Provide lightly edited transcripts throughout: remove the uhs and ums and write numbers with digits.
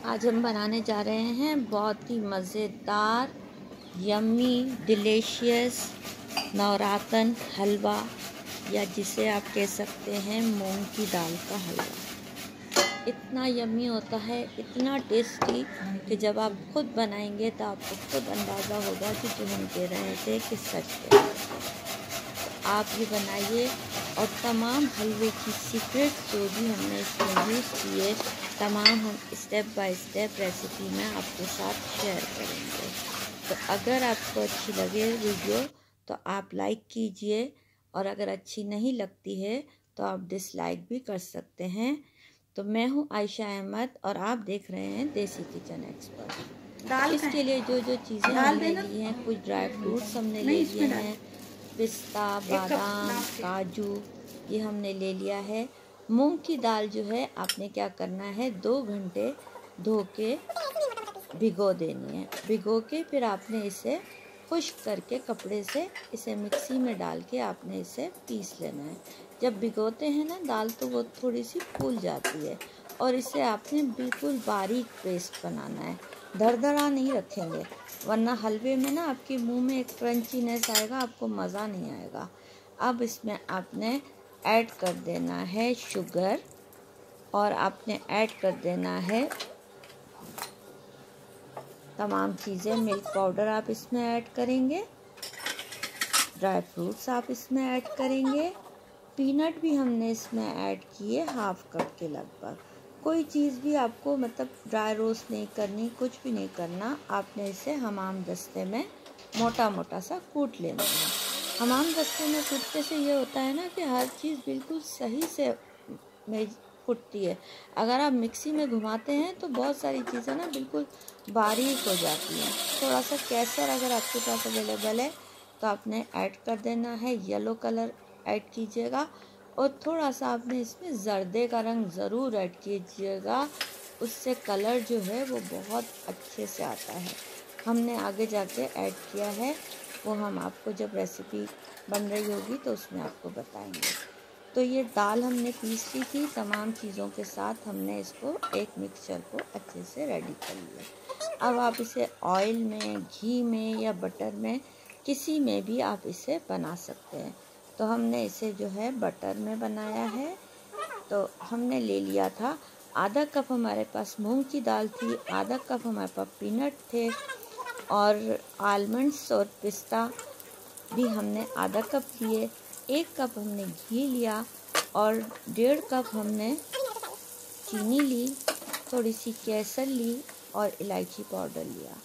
आज हम बनाने जा रहे हैं बहुत ही मज़ेदार यम्मी डिलीशियस नवरत्न हलवा, या जिसे आप कह सकते हैं मूंग की दाल का हलवा। इतना यम्मी होता है, इतना टेस्टी कि जब आप खुद बनाएंगे तो आपको खुद अंदाज़ा होगा कि जो हम कह रहे थे कि सच है। आप ये बनाइए और तमाम हलवे की सीक्रेट जो भी हमने इसमें यूज़ किए तमाम हम स्टेप बाय स्टेप रेसिपी में आपके साथ शेयर करेंगे। तो अगर आपको अच्छी लगे वीडियो तो आप लाइक कीजिए, और अगर अच्छी नहीं लगती है तो आप डिसलाइक भी कर सकते हैं। तो मैं हूँ आयशा अहमद और आप देख रहे हैं देसी किचन एक्सपर्ट। इसके लिए जो जो चीज़ें हमने ली हैं, कुछ ड्राई फ्रूट्स हमने ले लिए हैं, पिस्ता, बादाम, काजू, ये हमने ले लिया है। मूंग की दाल जो है आपने क्या करना है, 2 घंटे धो के भिगो देनी है। भिगो के फिर आपने इसे खुश्क करके कपड़े से इसे मिक्सी में डाल के आपने इसे पीस लेना है। जब भिगोते हैं ना दाल तो वो थोड़ी सी फूल जाती है, और इसे आपने बिल्कुल बारीक पेस्ट बनाना है, दरदरा नहीं रखेंगे, वरना हलवे में ना आपके मुंह में एक क्रंचीनेस आएगा, आपको मज़ा नहीं आएगा। अब इसमें आपने ऐड कर देना है शुगर, और आपने ऐड कर देना है तमाम चीज़ें। मिल्क पाउडर आप इसमें ऐड करेंगे, ड्राई फ्रूट्स आप इसमें ऐड करेंगे, पीनट भी हमने इसमें ऐड किए हाफ कप के लगभग। कोई चीज़ भी आपको मतलब ड्राई रोस्ट नहीं करनी, कुछ भी नहीं करना, आपने इसे हमाम दस्ते में मोटा मोटा सा कूट लेना है। हमाम दस्ते में कूटने से ये होता है ना कि हर चीज़ बिल्कुल सही से में फुटती है। अगर आप मिक्सी में घुमाते हैं तो बहुत सारी चीज़ें ना बिल्कुल बारीक हो जाती हैं। थोड़ा सा केसर अगर आपके पास अवेलेबल है तो आपने ऐड कर देना है, येलो कलर ऐड कीजिएगा, और थोड़ा सा आपने इसमें जर्दे का रंग ज़रूर ऐड कीजिएगा, उससे कलर जो है वो बहुत अच्छे से आता है। हमने आगे जाके ऐड किया है, वो हम आपको जब रेसिपी बन रही होगी तो उसमें आपको बताएंगे। तो ये दाल हमने पीस ली थी तमाम चीज़ों के साथ, हमने इसको एक मिक्सचर को अच्छे से रेडी कर लिया। अब आप इसे ऑयल में, घी में या बटर में, किसी में भी आप इसे बना सकते हैं। तो हमने इसे जो है बटर में बनाया है। तो हमने ले लिया था आधा कप, हमारे पास मूंग की दाल थी, आधा कप हमारे पास पीनट थे, और आलमंड्स और पिस्ता भी हमने आधा कप लिए, 1 कप हमने घी लिया, और 1.5 कप हमने चीनी ली, थोड़ी सी केसर ली, और इलायची पाउडर लिया,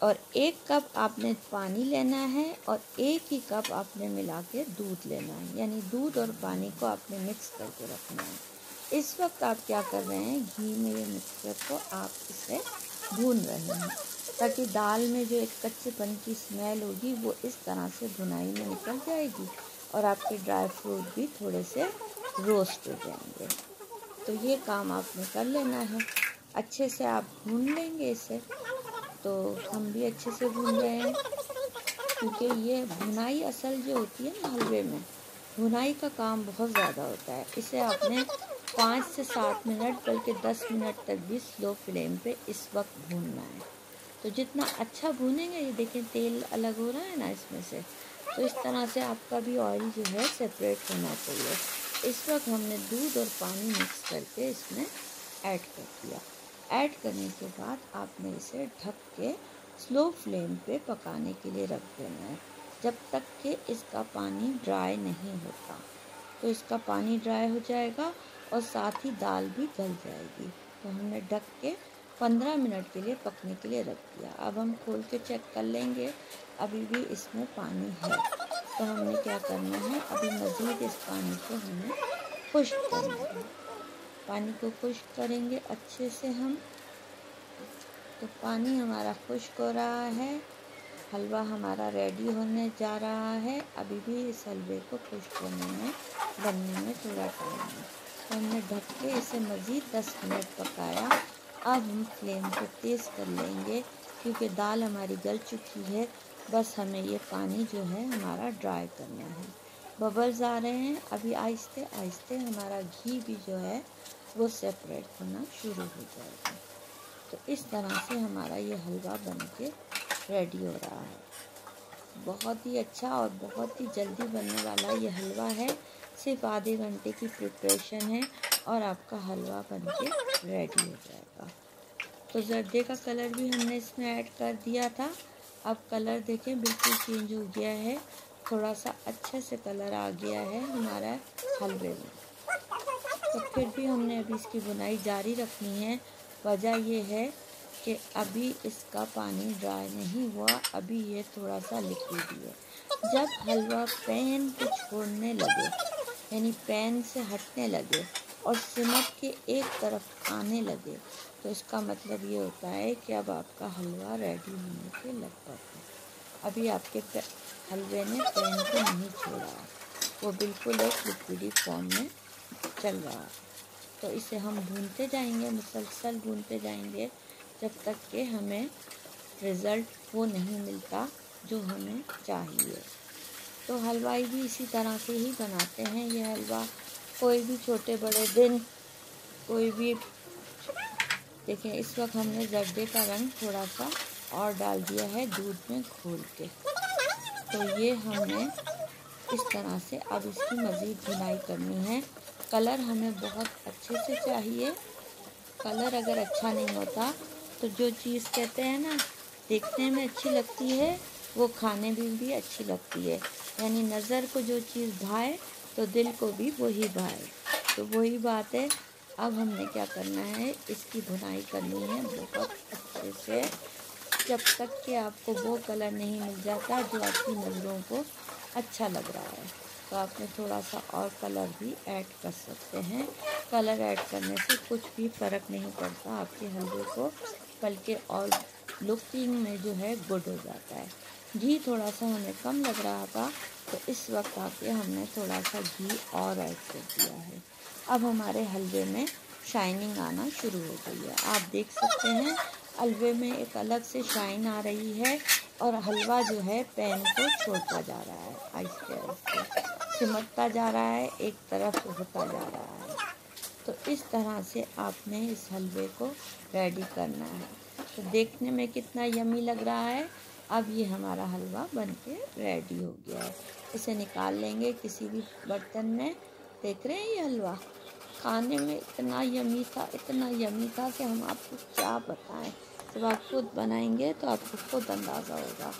और 1 कप आपने पानी लेना है, और 1 ही कप आपने मिला के दूध लेना है, यानी दूध और पानी को आपने मिक्स करके रखना है। इस वक्त आप क्या कर रहे हैं, घी में ये मिक्सचर को आप इसे भून रहे हैं, ताकि दाल में जो एक कच्चेपन की स्मेल होगी वो इस तरह से भुनाई में निकल जाएगी, और आपके ड्राई फ्रूट भी थोड़े से रोस्ट हो जाएंगे। तो ये काम आपने कर लेना है, अच्छे से आप भून लेंगे इसे। तो हम भी अच्छे से भून रहे हैं, क्योंकि ये भुनाई असल जो होती है ना हलवे में, भुनाई का काम बहुत ज़्यादा होता है। इसे आपने 5 से 7 मिनट बल्कि 10 मिनट तक भी स्लो फ्लेम पे इस वक्त भूनना है। तो जितना अच्छा भूनेंगे, ये देखें तेल अलग हो रहा है ना इसमें से, तो इस तरह से आपका भी ऑयल जो है सेपरेट होना चाहिए। इस वक्त हमने दूध और पानी मिक्स करके इसमें ऐड कर दिया। ऐड करने के बाद आपने इसे ढक के स्लो फ्लेम पे पकाने के लिए रख देना है, जब तक कि इसका पानी ड्राई नहीं होता। तो इसका पानी ड्राई हो जाएगा और साथ ही दाल भी गल जाएगी। तो हमने ढक के 15 मिनट के लिए पकने के लिए रख दिया। अब हम खोल के चेक कर लेंगे, अभी भी इसमें पानी है। तो हमने क्या करना है, अभी मज़ीद इस पानी को हमें खुश्क करना है। पानी को खुश्क करेंगे अच्छे से हम। तो पानी हमारा खुश्क हो रहा है, हलवा हमारा रेडी होने जा रहा है। अभी भी इस हलवे को खुश्क होने में, बनने में थोड़ा टाइम है। तो हमने ढक के इसे मज़ीद 10 मिनट पकाया। अब हम फ्लेम को तेज़ कर लेंगे, क्योंकि दाल हमारी गल चुकी है, बस हमें ये पानी जो है हमारा ड्राई करना है। बबल्स आ रहे हैं, अभी आहिस्ते आहिस्ते हमारा घी भी जो है वो सेपरेट होना शुरू हो जाएगा। तो इस तरह से हमारा ये हलवा बनके रेडी हो रहा है। बहुत ही अच्छा और बहुत ही जल्दी बनने वाला ये हलवा है। सिर्फ आधे घंटे की प्रिपरेशन है और आपका हलवा बनके रेडी हो जाएगा। तो जर्दे का कलर भी हमने इसमें ऐड कर दिया था। अब कलर देखें बिल्कुल चेंज हो गया है, थोड़ा सा अच्छे से कलर आ गया है हमारा हलवे में। तो फिर भी हमने अभी इसकी बुनाई जारी रखनी है। वजह ये है कि अभी इसका पानी ड्राई नहीं हुआ, अभी ये थोड़ा सा लिक्विड ही है। जब हलवा पैन को छोड़ने लगे, यानी पैन से हटने लगे और सिमट के एक तरफ आने लगे, तो इसका मतलब ये होता है कि अब आपका हलवा रेडी होने के लगभग है। अभी आपके हलवे ने पैन को नहीं छोड़ा, वो बिल्कुल एक लिक्विडी फॉर्म में चल रहा है। तो इसे हम भूनते जाएंगे, मुसलसल भूनते जाएंगे जब तक कि हमें रिज़ल्ट वो नहीं मिलता जो हमें चाहिए। तो हलवाई भी इसी तरह से ही बनाते हैं ये हलवा। कोई भी छोटे बड़े दिन, कोई भी देखें, इस वक्त हमने जर्दे का रंग थोड़ा सा और डाल दिया है दूध में घोल के। तो ये हमने इस तरह से अब इसकी मज़ीद भुनाई करनी है। कलर हमें बहुत अच्छे से चाहिए। कलर अगर अच्छा नहीं होता तो जो चीज़ कहते हैं ना, देखने में अच्छी लगती है वो खाने में भी अच्छी लगती है। यानी नज़र को जो चीज़ भाए तो दिल को भी वही भाए। तो वही बात है। अब हमने क्या करना है, इसकी भुनाई करनी है बहुत अच्छे से, जब तक कि आपको वो कलर नहीं मिल जाता जो आपकी नज़रों को अच्छा लग रहा है। तो आपने थोड़ा सा और कलर भी ऐड कर सकते हैं। कलर ऐड करने से कुछ भी फ़र्क नहीं पड़ता आपके हलवे को, बल्कि और लुकिंग में जो है गुड हो जाता है। घी थोड़ा सा हमें कम लग रहा था, तो इस वक्त आके हमने थोड़ा सा घी और ऐड कर दिया है। अब हमारे हलवे में शाइनिंग आना शुरू हो गई है। आप देख सकते हैं हलवे में एक अलग से शाइन आ रही है और हलवा जो है पैन को छोड़ता जा रहा है, आहिस्ते आहिस्ते सिमटता जा रहा है, एक तरफ होता जा रहा है। तो इस तरह से आपने इस हलवे को रेडी करना है। तो देखने में कितना यमी लग रहा है। अब ये हमारा हलवा बनके रेडी हो गया है। इसे निकाल लेंगे किसी भी बर्तन में। देख रहे हैं ये हलवा खाने में इतना यमी था, इतना यमी था कि हम आपको क्या बताएं। जब आप खुद बनाएंगे तो आपको खुद अंदाज़ा होगा।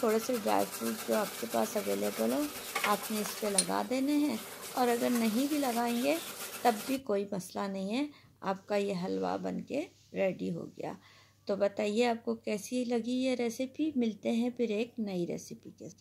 थोड़े से ड्राई फ्रूट जो आपके पास अवेलेबल हो आपने इस पर लगा देने हैं, और अगर नहीं भी लगाएंगे तब भी कोई मसला नहीं है, आपका ये हलवा बनके रेडी हो गया। तो बताइए आपको कैसी लगी ये रेसिपी। मिलते हैं फिर एक नई रेसिपी के साथ।